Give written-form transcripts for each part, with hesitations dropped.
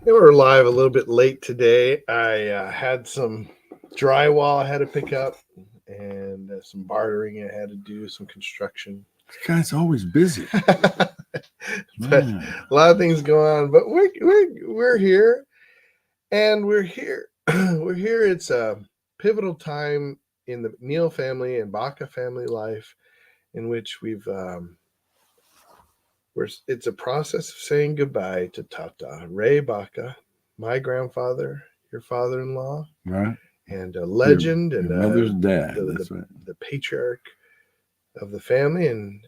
They were live a little bit late today. I had some drywall I had to pick up and some bartering I had to do, some construction. This guy's always busy. But Man. a lot of things going on. But we're here, and we're here. We're here. It's a pivotal time in the Neal family and Baca family life, in which it's a process of saying goodbye to Tata, Ray Baca, my grandfather, your father-in-law, Right. and a legend, Your and mother's dad. the, That's right. the patriarch of the family, and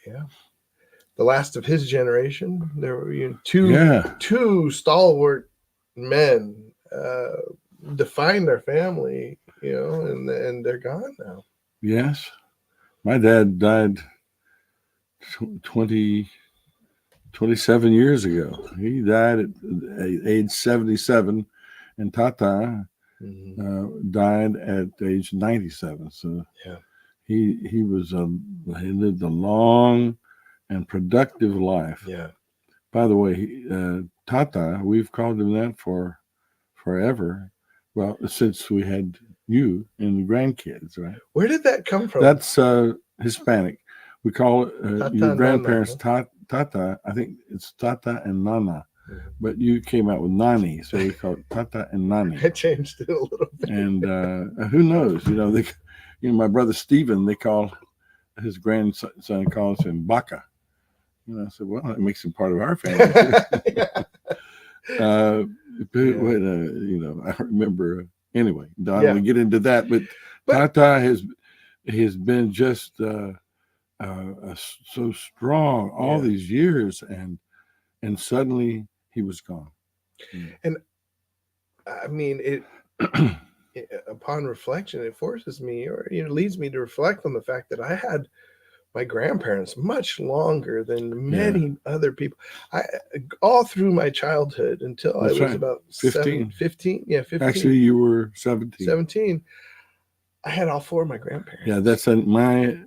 yeah, the last of his generation. There were two stalwart men defined our family, and they're gone now. Yes. My dad died 27 years ago. He died at age 77, and Tata died at age 97. So yeah, he lived a long and productive life. Yeah. By the way, Tata, we've called him that for forever. Well, since we had you and the grandkids, right? Where did that come from? That's Hispanic. We call your grandparents Nana. Tata. I think it's Tata and Nana, but you came out with Nani, so we call it Tata and Nani. I changed it a little bit. And who knows? My brother Stephen, they call his grandson calls him Baca. I said, well, that makes him part of our family. I remember. Anyway, don't want to get into that, but Tata has been just so strong all these years, and suddenly he was gone. And I mean, it upon reflection, it forces me, or leads me to reflect on the fact that I had my grandparents much longer than many other people. All through my childhood until I was about 15. 15. Yeah, 15. Actually, you were 17. 17. I had all four of my grandparents. Yeah, that's my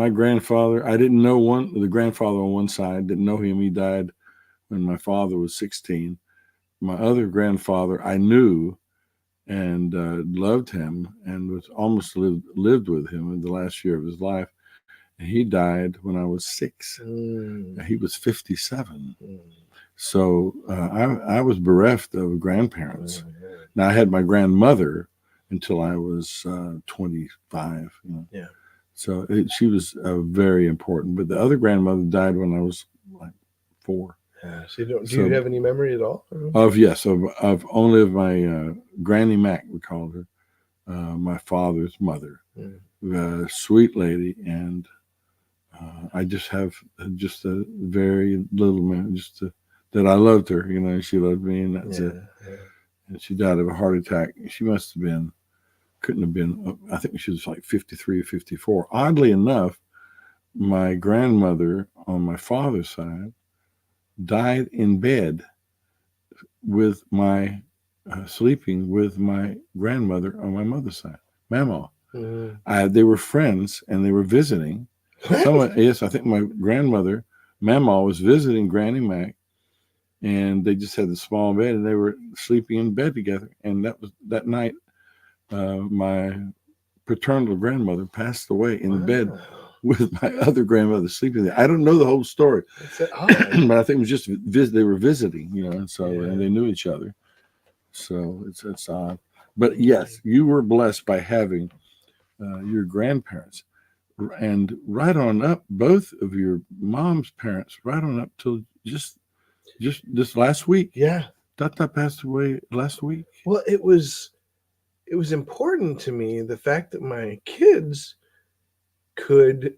grandfather. I didn't know the grandfather on one side, didn't know him. He died when my father was 16. My other grandfather I knew and loved him and was almost lived with him in the last year of his life. And he died when I was 6. He was 57. So I was bereft of grandparents. Now I had my grandmother until I was 25. Yeah. So she was very important. But the other grandmother died when I was like 4. Yeah. So do you have any memory at all? Of only of my Granny Mac, we called her, my father's mother, sweet lady, and I just have just a very little man, that I loved her, and she loved me, and that's it. Yeah. And she died of a heart attack. She couldn't have been, I think she was like 53 or 54. Oddly enough, my grandmother on my father's side died in bed with sleeping with my grandmother on my mother's side, Mama. They were friends and they were visiting. Yes, I think my grandmother, Mama, was visiting Granny Mac, and they just had the small bed, and they were sleeping in bed together. And that night, my paternal grandmother passed away in bed with my other grandmother sleeping there. I don't know the whole story, but I think it was just they were visiting, and so and they knew each other. So it's odd. But yes, you were blessed by having your grandparents. And right on up, both of your mom's parents, right on up till just this last week. Yeah. Tata passed away last week. Well, it was important to me, the fact that my kids could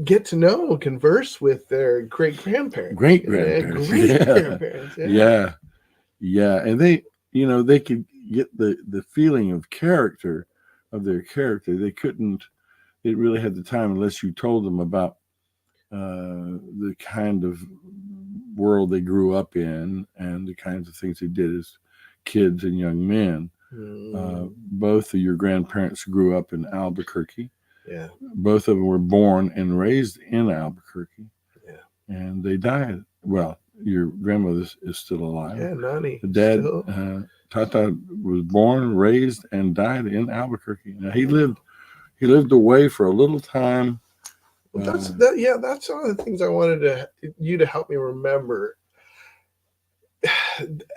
get to know, converse with their great-grandparents. Great-grandparents. Yeah. And they could get the feeling of character, of their character. They really had the time unless you told them about the kind of world they grew up in and the kinds of things they did as kids and young men. Both of your grandparents grew up in Albuquerque. Yeah. Both of them were born and raised in Albuquerque. Yeah. And they died. Well, your grandmother is still alive. Yeah, Nani. Dad, Still. Tata, was born, raised, and died in Albuquerque. Now, he Oh. lived away for a little time. Well, that's one of the things I wanted you to help me remember.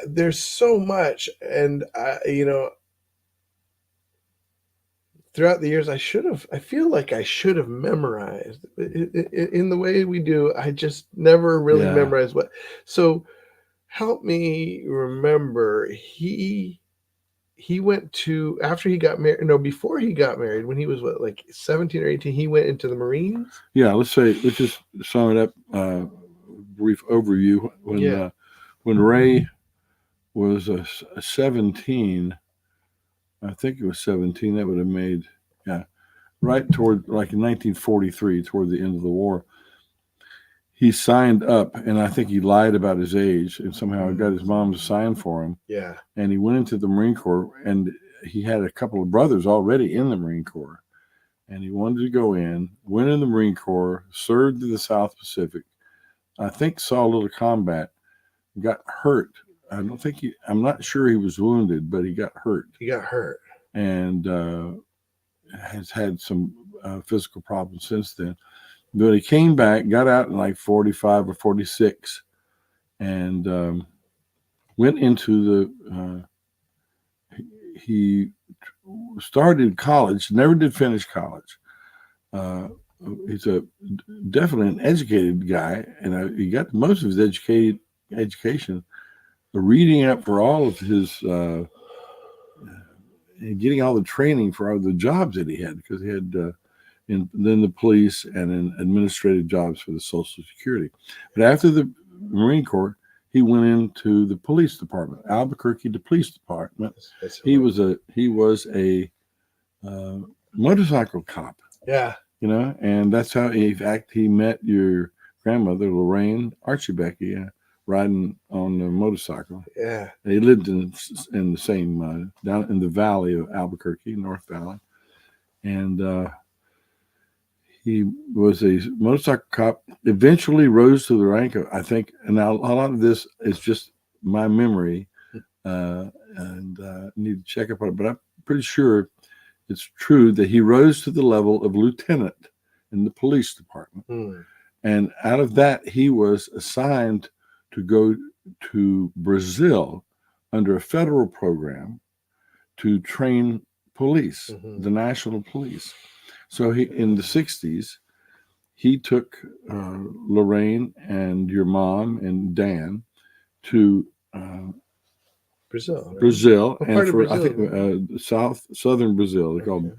There's so much, and throughout the years, I feel like I should have memorized in the way we do. I just never really memorized what. So help me remember. He went to, after he got married, no, before he got married, when he was what, like 17 or 18, he went into the Marines. Yeah, let's just sum it up. Brief overview. When Ray was 17, I think it was 17. That would have made, right toward, like, in 1943, toward the end of the war. He signed up, and I think he lied about his age, and somehow got his mom to sign for him. Yeah. And he went into the Marine Corps, and he had a couple of brothers already in the Marine Corps. And he wanted to go in, went in the Marine Corps, served in the South Pacific. I think saw a little combat, got hurt. I'm not sure he was wounded, but he got hurt. He got hurt. And has had some physical problems since then. But he came back, got out in like 45 or 46, and went into he started college, never did finish college. He's definitely an educated guy, and he got most of his education reading up for all of his, getting all the training for all the jobs that he had, because he had then the police and in administrative jobs for the Social Security. But after the Marine Corps, he went into the police department, Albuquerque, the police department. He was a motorcycle cop. Yeah. And that's how he met your grandmother, Lorraine Archibecki, riding on a motorcycle. Yeah. They lived in the same, down in the valley of Albuquerque, North Valley. And he was a motorcycle cop, eventually rose to the rank of, I think, and now a lot of this is just my memory, and need to check up on it, but I'm pretty sure it's true that he rose to the level of lieutenant in the police department. And out of that, he was assigned to go to Brazil under a federal program to train police, the national police. So in the 60s, he took Lorraine and your mom and Dan to Brazil. Right? Brazil, What and part of for Brazil? I think southern Brazil. They're called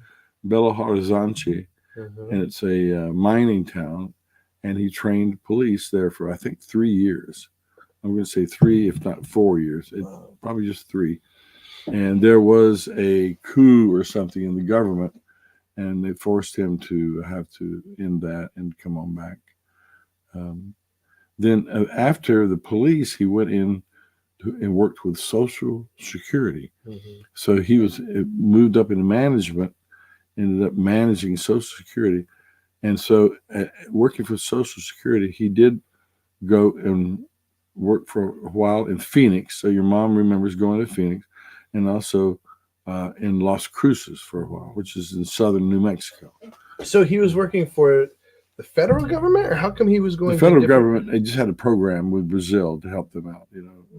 Belo Horizonte, and it's a mining town. And he trained police there for, I think, 3 years. I'm going to say 3, if not 4 years. Probably just 3. And there was a coup or something in the government, and they forced him to have to end that and come on back. Then after the police, he went in and worked with Social Security. So he was moved up into management, ended up managing Social Security. And so working for Social Security, he did go and work for a while in Phoenix. So your mom remembers going to Phoenix, and also in Las Cruces for a while, which is in southern New Mexico. So he was working for the federal government, or how come he was going? The federal government, they just had a program with Brazil to help them out,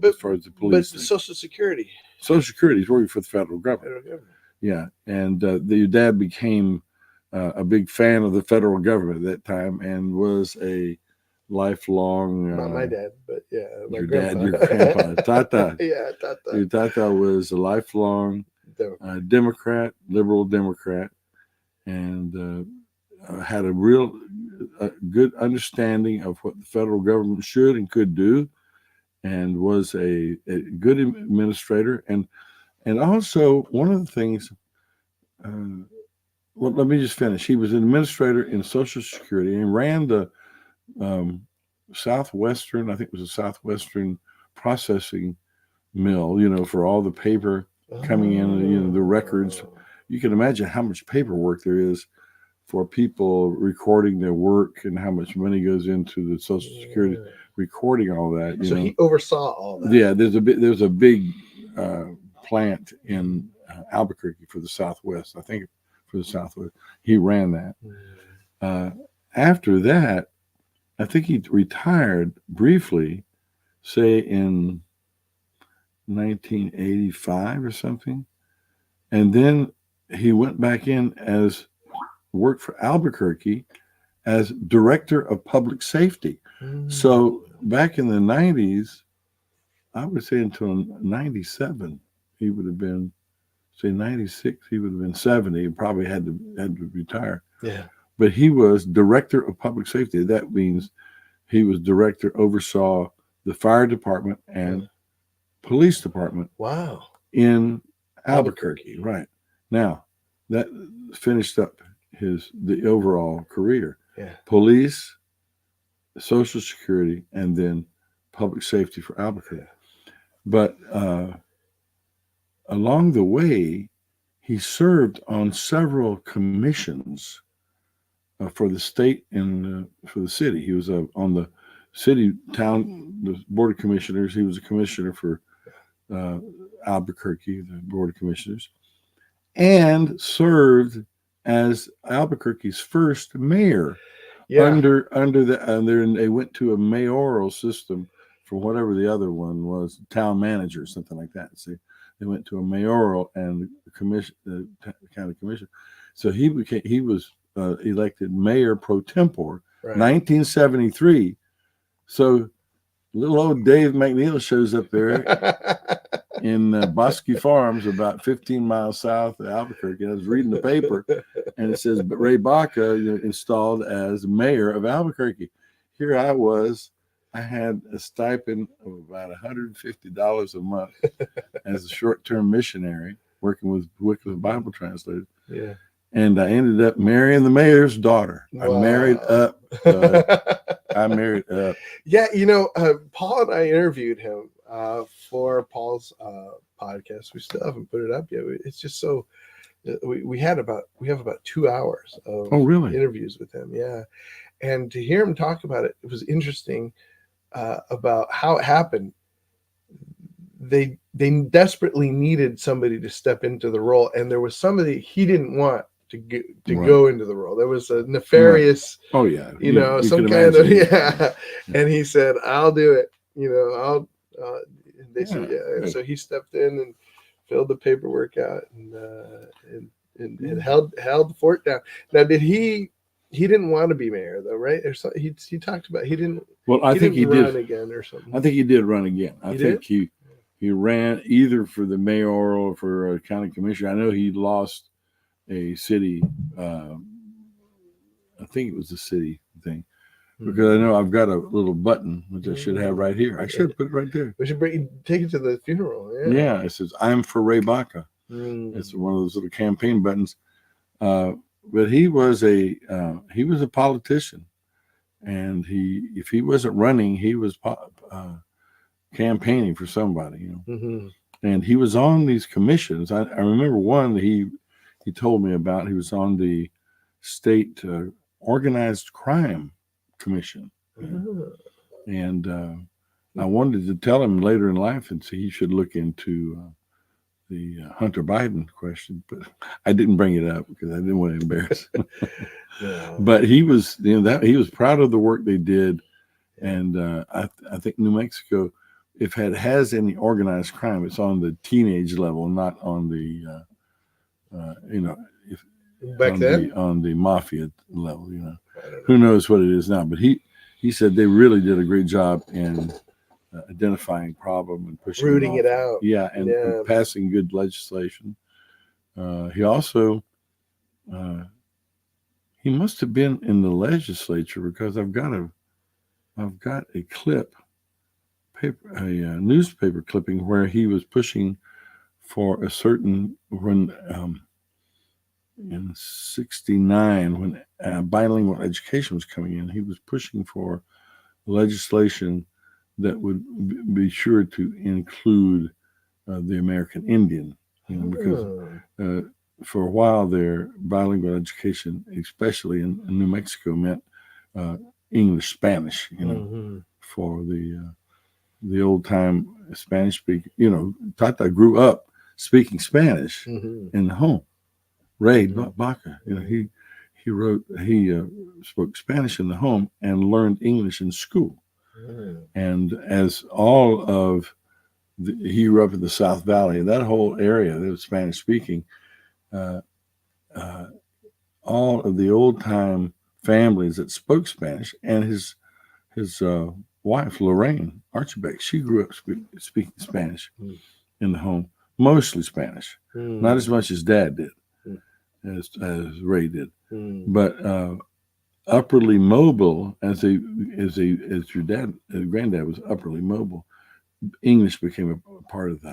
as far as the police. But Social Security. Social Security is working for the federal government. Yeah, and your dad became a big fan of the federal government at that time, and was a lifelong. Not my dad, but yeah, your dad, your grandpa, Tata. Yeah, Tata. Your Tata was a lifelong Democrat, liberal Democrat, and had a real good understanding of what the federal government should and could do, and was a good administrator. And also, one of the things, well, let me just finish. He was an administrator in Social Security and ran the Southwestern, I think it was a Southwestern processing mill, for all the paper coming in, the records. You can imagine how much paperwork there is for people recording their work, and how much money goes into the Social Security recording all that. So he oversaw all that. Yeah, there's a big plant in Albuquerque for the Southwest. I think for the Southwest, he ran that. After that, I think he retired briefly, say in 1985 or something, and then he went back in as worked for Albuquerque as director of public safety. So back in the 90s, I would say until 97, he would have been, say 96, he would have been 70. He probably had to retire. Yeah. But he was director of public safety. That means he was director, oversaw the fire department and police department. Wow. In Albuquerque. Right. Now, that finished up the overall career. Yeah. Police, Social Security, and then public safety for Albuquerque. But along the way, he served on several commissions for the state and for the city. He was on the city, town, the board of commissioners. He was a commissioner for Albuquerque, the board of commissioners, and served as Albuquerque's first mayor. Under they went to a mayoral system for whatever the other one was, town manager, something like that. So they went to a mayoral and the county commission. So he was elected mayor pro tempore, 1973. So little old Dave McNeil shows up there in Bosque Farms, about 15 miles south of Albuquerque. I was reading the paper, and it says Ray Baca installed as mayor of Albuquerque. Here I was. I had a stipend of about $150 a month as a short-term missionary working with Wycliffe Bible translators. Yeah. And I ended up marrying the mayor's daughter. Wow. I married up. Yeah, Paul and I interviewed him for Paul's podcast. We still haven't put it up yet. It's just so we have about 2 hours of interviews with him. Yeah, and to hear him talk about it, it was interesting about how it happened. They desperately needed somebody to step into the role, and there was somebody he didn't want to go into the role. There was a nefarious, some kind of, and he said, "I'll do it." They said, yeah. And so he stepped in and filled the paperwork out and held the fort down. Now, did he didn't want to be mayor though, right? Or so, he talked about he didn't. Well, I think he did run again or something. I think he did run again. I think he ran either for the mayoral or for a county commissioner. I know he lost a city, I think it was the city thing, because I know I've got a little button which I should have right here. I should put it right there. We should take it to the funeral. Yeah, it says "I'm for Ray Baca." It's one of those little campaign buttons. But he was a politician, and if he wasn't running, he was campaigning for somebody, And he was on these commissions. I remember one that he told me about. He was on the state organized crime commission, and I wanted to tell him later in life and say he should look into the Hunter Biden question, but I didn't bring it up because I didn't want to embarrass him. But he was, he was proud of the work they did, and I think New Mexico, if it has any organized crime, it's on the teenage level, not on the back then on the mafia level. Who knows what it is now? But he said they really did a great job in identifying problem and pushing rooting it out. Yeah, and passing good legislation. He also he must have been in the legislature, because I've got a clip, a newspaper clipping where he was pushing for a certain when in '69 when bilingual education was coming in, he was pushing for legislation that would be sure to include the American Indian, because for a while there, bilingual education, especially in New Mexico, meant English, Spanish, for the old time Spanish speaking. You know, Tata grew up speaking Spanish in the home. Ray Baca, you know, he spoke Spanish in the home and learned English in school. And as all of he grew up in the South Valley, that whole area that was Spanish speaking. Uh, all of the old time families that spoke Spanish, and his wife Lorraine Archibald, she grew up speaking Spanish in the home, mostly Spanish, not as much as Dad did, as Ray did, but upperly mobile as your dad, granddad was upperly mobile. English became a part of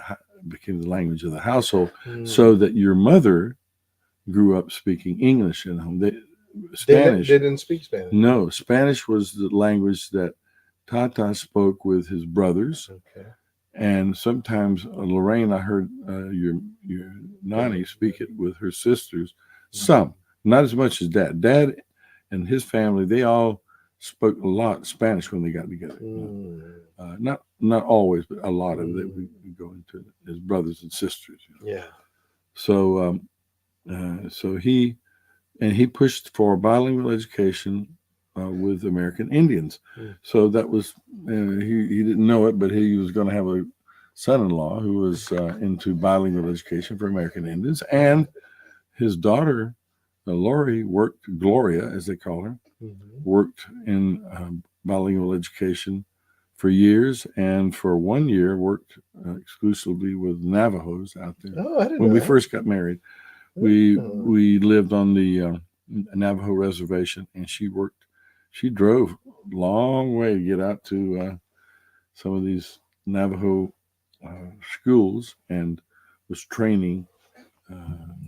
became the language of the household, so that your mother grew up speaking English in home. Spanish. They didn't speak Spanish. No, Spanish was the language that Tata spoke with his brothers. Okay. And sometimes Lorraine, I heard your Nani speak it with her sisters. Some, not as much as Dad. Dad and his family, they all spoke a lot Spanish when they got together. Not always, but a lot of it we go into his brothers and sisters. You know? Yeah. So so he pushed for bilingual education with American Indians. So that was he didn't know it, but he was going to have a son-in-law who was into bilingual education for American Indians, and his daughter Lori worked, Gloria as they call her, worked in bilingual education for years, and for 1 year worked exclusively with Navajos out there. Oh, I didn't when know we that. First got married. We lived on the Navajo reservation, and she drove a long way to get out to some of these Navajo schools and was training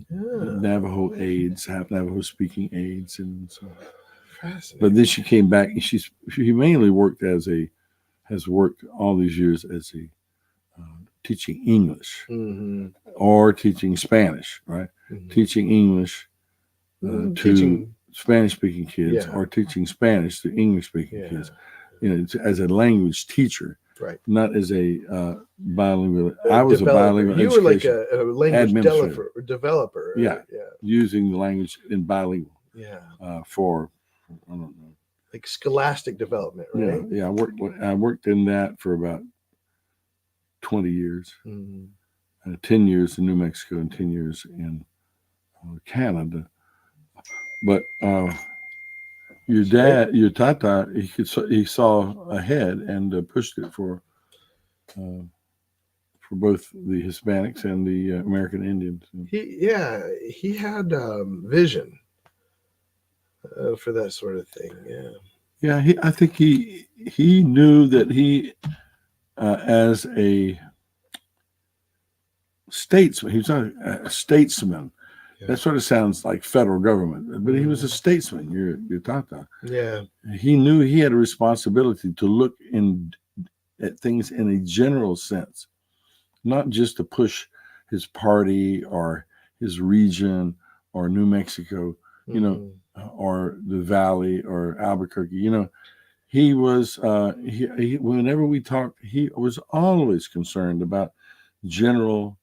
Navajo aides, half Navajo speaking aides, and so. But then she came back, and she mainly has worked all these years as a teaching English or teaching Spanish, right? Teaching English to Spanish-speaking kids, or teaching Spanish to English-speaking kids, you know, as a language teacher, right? Not as a bilingual. I was developer. A bilingual. You were like a language developer. Yeah, using the language in bilingual. Yeah, for I don't know, like scholastic development, right? Yeah. I worked in that for about 20 years. 10 years in New Mexico and 10 years in Canada. But your dad, your Tata, he saw ahead and pushed it for both the Hispanics and the American Indians. He had vision for that sort of thing. Yeah. I think he knew that he, as a statesman, he was not a statesman. That sort of sounds like federal government, but he was a statesman. Your Tata. Yeah. He knew he had a responsibility to look at things in a general sense, not just to push his party or his region or New Mexico, you know, or the Valley or Albuquerque. You know, he was. Whenever we talked, he was always concerned about general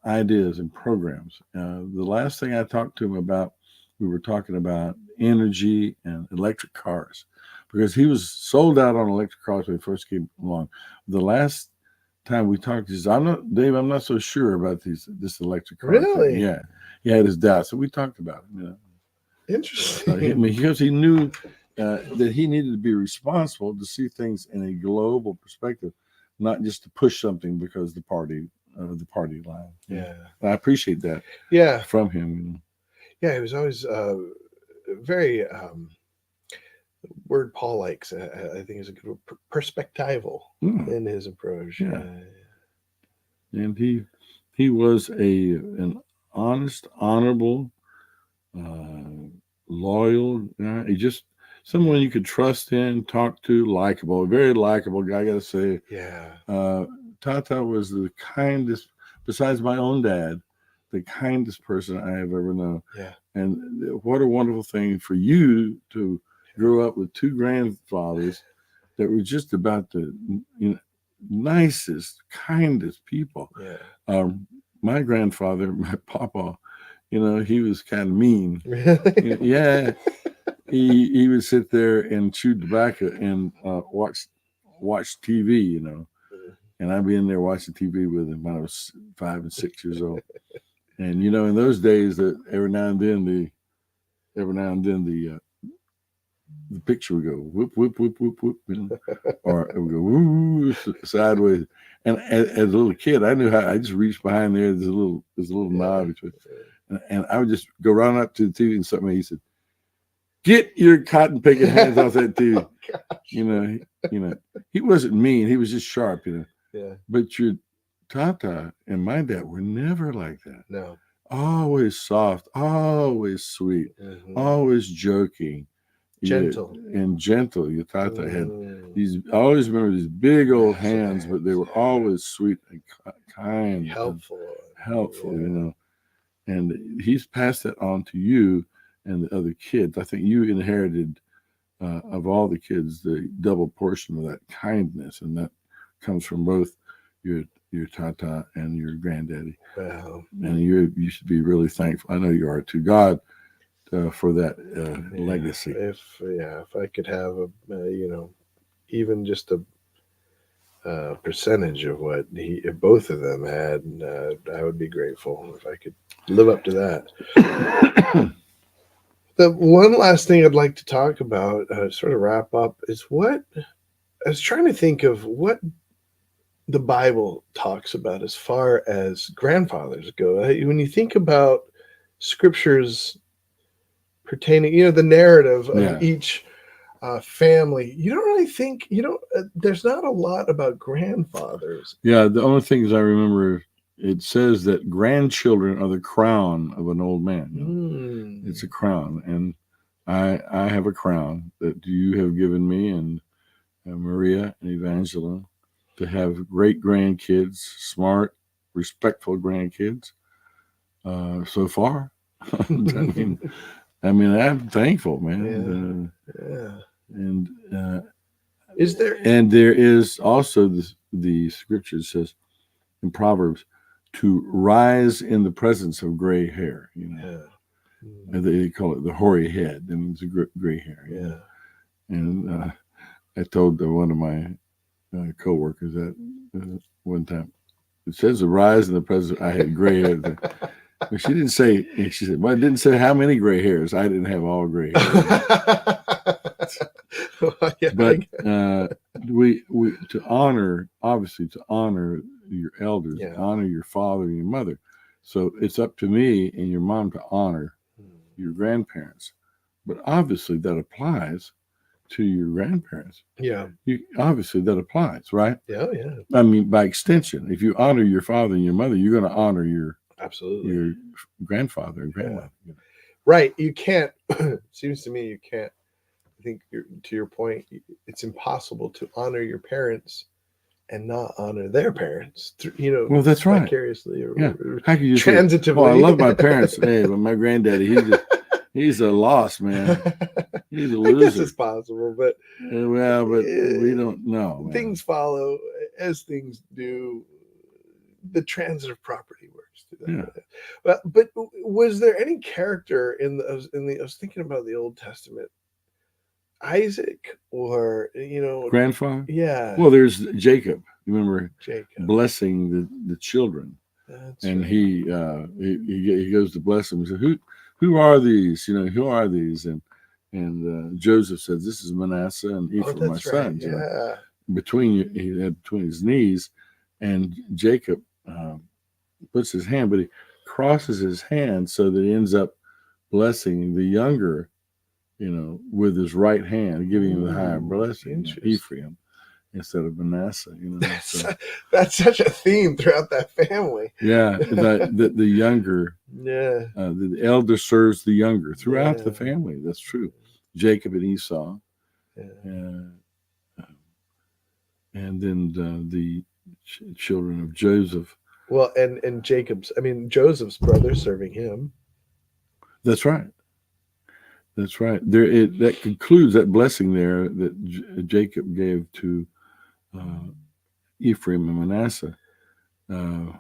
ideas and programs. The last thing I talked to him about, we were talking about energy and electric cars, because he was sold out on electric cars when he first came along. The last time we talked, he says, I'm not so sure about this electric car really thing. Yeah, he had his doubts, so we talked about it. You know, interesting. Because he knew that he needed to be responsible to see things in a global perspective, not just to push something because the party line. Yeah. I appreciate that. Yeah. From him. You know? Yeah, he was always very word Paul likes. I think is a good perspectival in his approach. Yeah. And he was an honest, honorable, loyal guy. He just someone you could trust in, talk to, likable, very likable guy. I gotta say. Yeah. Tata was the kindest, besides my own dad, the kindest person I have ever known. Yeah. And what a wonderful thing for you to grow up with two grandfathers that were just about the nicest, kindest people. Yeah. My grandfather, my papa, he was kind of mean. Really? Yeah, he would sit there and chew tobacco and watch TV, and I'd be in there watching TV with him when I was 5 and 6 years old. And in those days, that every now and then the picture would go whoop whoop whoop whoop whoop, or it would go woo sideways. And as a little kid, I knew how. I just reached behind there. There's a little knob between, and I would just go right up to the TV and something. He said, "Get your cotton picking hands off that TV." Oh, he wasn't mean. He was just sharp. Yeah. But your Tata and my dad were never like that. No. Always soft, always sweet, always joking. Gentle. And gentle. Your Tata had these, I always remember these big old hands, but they were always sweet and kind. Helpful. And he's passed that on to you and the other kids. I think you inherited, of all the kids, the double portion of that kindness, and that comes from both your Tata and your granddaddy. Wow. And you should be really thankful. I know you are to God for that legacy. If I could have even just a percentage of what both of them had, I would be grateful if I could live up to that. The one last thing I'd like to talk about, sort of wrap up, is what I was trying to think of what the Bible talks about as far as grandfathers go. When you think about scriptures pertaining, the narrative of each family, you don't really think, there's not a lot about grandfathers. Yeah, the only things I remember, it says that grandchildren are the crown of an old man. It's a crown, and I have a crown that you have given me, and Maria and Evangeline, to have great grandkids, smart, respectful grandkids. So far, I mean, I'm thankful, man. And is there? And there is also the scripture says in Proverbs to rise in the presence of gray hair. They call it the hoary head, and it's a gray hair. And I told one of my co-workers that one time. It says to rise in the presence. I had gray hair. But she didn't say. She said, "Well, it didn't say how many gray hairs. I didn't have all gray hairs." But we to honor your elders, honor your father and your mother. So it's up to me and your mom to honor your grandparents. But obviously that applies to your grandparents. Yeah. Obviously that applies, right? Yeah. I mean, by extension, if you honor your father and your mother, you're going to honor your grandfather and grandmother. Right. You can't, seems to me you can't, I think to your point, it's impossible to honor your parents and not honor their parents. Well, that's right. Vicariously or how can you transitively. I love my parents. Hey, but my granddaddy, he's a loss man. He's a loser. I guess it's possible, but we don't know. Things follow as things do. The transitive property works through that. But was there any character in the? I was thinking about the Old Testament. Isaac or grandfather. Yeah. Well, there's Jacob. You remember Jacob blessing the children, and right. he goes to bless them. He said, "Who are these? Who are these?" And Joseph said, "This is Manasseh and Ephraim, my sons." Yeah. He had between his knees, and Jacob puts his hand, but he crosses his hand so that he ends up blessing the younger, with his right hand, giving him the higher blessing, Ephraim, instead of Manasseh. That's such a theme throughout that family. Yeah, the younger, the elder serves the younger throughout the family. That's true. Jacob and Esau, and then the children of Joseph. Well, and Joseph's brother serving him. That's right. That's right. That concludes that blessing there that Jacob gave to uh, Ephraim and Manasseh. Uh,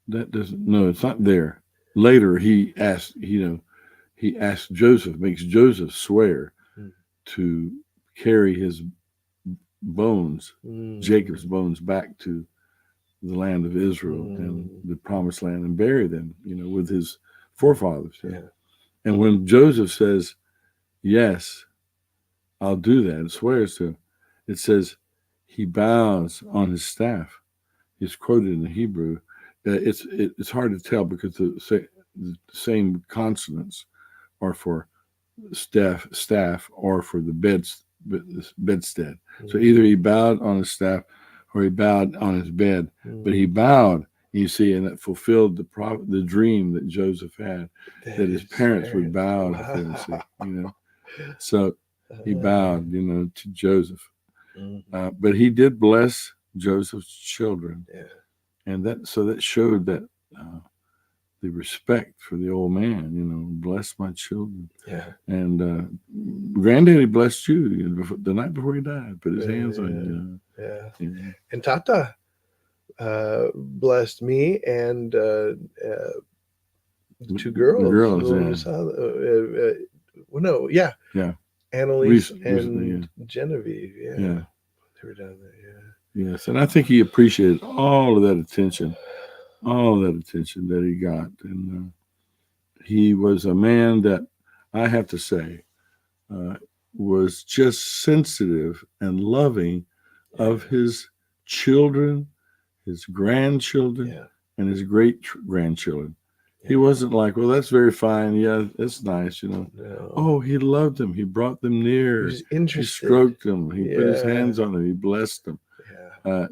that doesn't. No, it's not there. Later, he asked. He asked Joseph, makes Joseph swear Mm. to carry his bones, Jacob's Mm. bones, back to the land of Israel and Mm. the promised land and bury them, with his forefathers. Yeah. And when Joseph says, yes, I'll do that, and swears to him, it says he bows on his staff. It's quoted in the Hebrew. It's hard to tell because the same consonants are for staff or for the bedstead. So either he bowed on his staff or he bowed on his bed, but he bowed. You see, and that fulfilled the dream that Joseph had, that his parents would bow to him. See. So he bowed, to Joseph. But he did bless Joseph's children, Yeah. and that showed that the respect for the old man. Bless my children. Yeah. And Granddaddy blessed you the night before he died. Put his hands on you. Yeah. Yeah. And Tata blessed me and two girls. The girls, yeah. Yeah. Annalise Recently, and Genevieve. Yeah. Yeah. They were down there. Yeah. Yes, and I think he appreciated all of that attention that he got, and he was a man that I have to say was just sensitive and loving of his children, his grandchildren, and his great grandchildren. He wasn't like, well, that's very fine. Yeah, that's nice, No. Oh, he loved them. He brought them near. He was interested. He stroked them. He put his hands on them. He blessed them.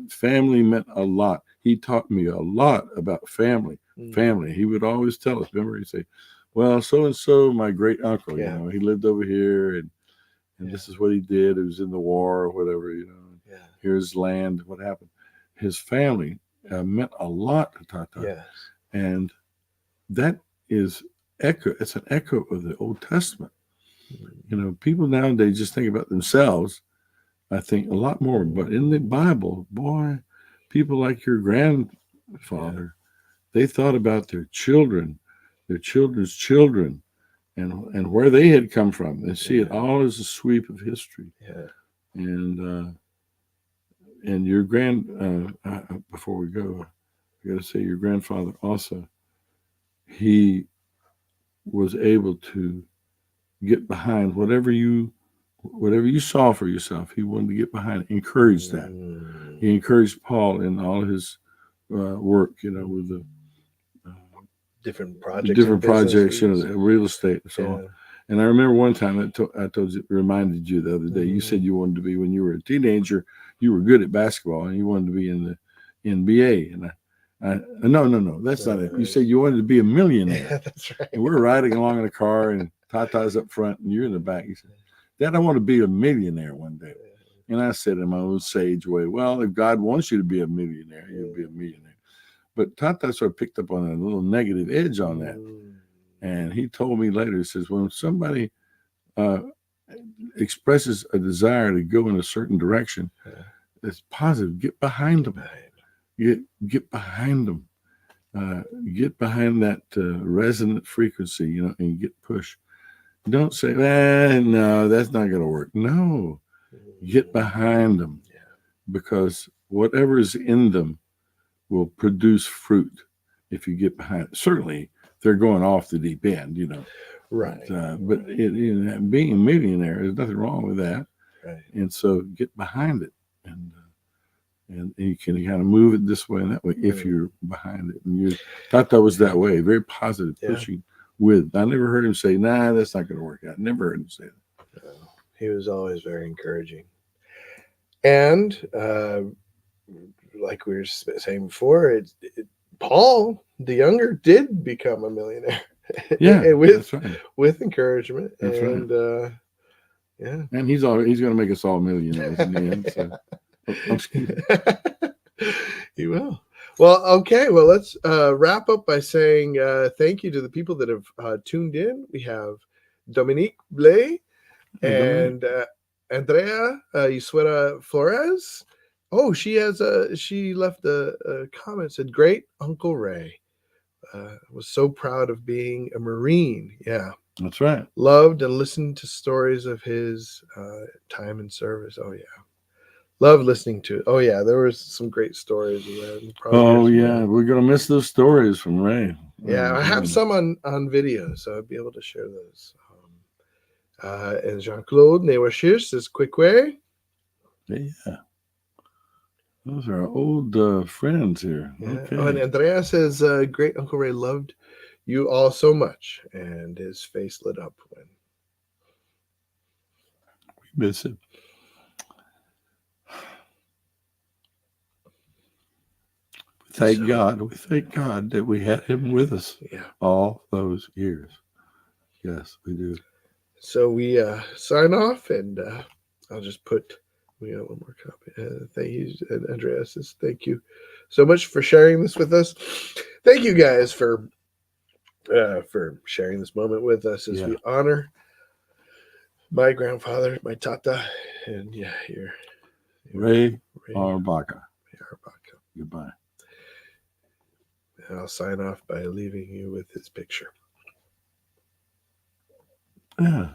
Family meant a lot. He taught me a lot about family. Family. He would always tell us. Remember, he'd say, well, so and so, my great uncle, he lived over here, and this is what he did. It was in the war or whatever, Here's land. What happened? His family meant a lot to Tata. Yes. And that is it's an echo of the Old Testament. People nowadays just think about themselves, I think, a lot more. But in the Bible, boy, people like your grandfather, they thought about their children, their children's children, and where they had come from. They see it all as a sweep of history. Yeah. And your before we go, I got to say your grandfather also, he was able to get behind whatever you saw for yourself. He wanted to get behind, encourage that. He encouraged Paul in all his work, with the different projects, real estate and so on. And I remember one time I reminded you the other day. You said you wanted to be, when you were a teenager, you were good at basketball and you wanted to be in the NBA. And no, that's not it. You said you wanted to be a millionaire. Yeah, that's right. And we're riding along in a car, and Tata's up front, and you're in the back. He said, Dad, I want to be a millionaire one day. And I said in my own sage way, well, if God wants you to be a millionaire, you'll be a millionaire. But Tata sort of picked up on a little negative edge on that. And he told me later, he says, when somebody expresses a desire to go in a certain direction, it's positive. Get behind them. Get behind them. Get behind that resonant frequency, and get pushed. Don't say, no, that's not going to work. No, get behind them, because whatever is in them will produce fruit if you get behind it. Certainly, they're going off the deep end, Right. But being a millionaire, there's nothing wrong with that. Right. And so get behind it, and you can kind of move it this way and that way if you're behind it. And Tata was that way, very positive, pushing with. I never heard him say, nah, that's not going to work out. Never heard him say that. No, he was always very encouraging. And like we were saying before, Paul, the younger, did become a millionaire. with encouragement. That's and right. And he's going to make us all millionaires in the end. So. I'm kidding. He will. Well, okay. Well, let's wrap up by saying thank you to the people that have tuned in. We have Dominique Blay, Hey, Dominic. and Andrea Isuera Flores. Oh, she left a comment, said, "Great Uncle Ray. Was so proud of being a Marine. Yeah, That's right. loved and listened to stories of his time in service. Oh yeah, love listening to it. Oh yeah, there was some great stories of that. Oh yeah, we're gonna miss those stories from Ray. Yeah, Oh, I have man. some on video, so I'd be able to share those. And Jean Claude Newashir says, "Quick way." Yeah, those are old friends here. Yeah. Okay. Oh, and Andrea says, "Great Uncle Ray loved you all so much," and his face lit up when. We miss it. Thank God. We thank God that we had him with us all those years. Yes, we do. So we sign off, and I'll just put. We got one more copy. Thank you, Andrea says, "Thank you so much for sharing this with us. Thank you guys for sharing this moment with us as we honor my grandfather, my Tata, and your Ray Arbaca. Goodbye. And I'll sign off by leaving you with his picture. Yeah.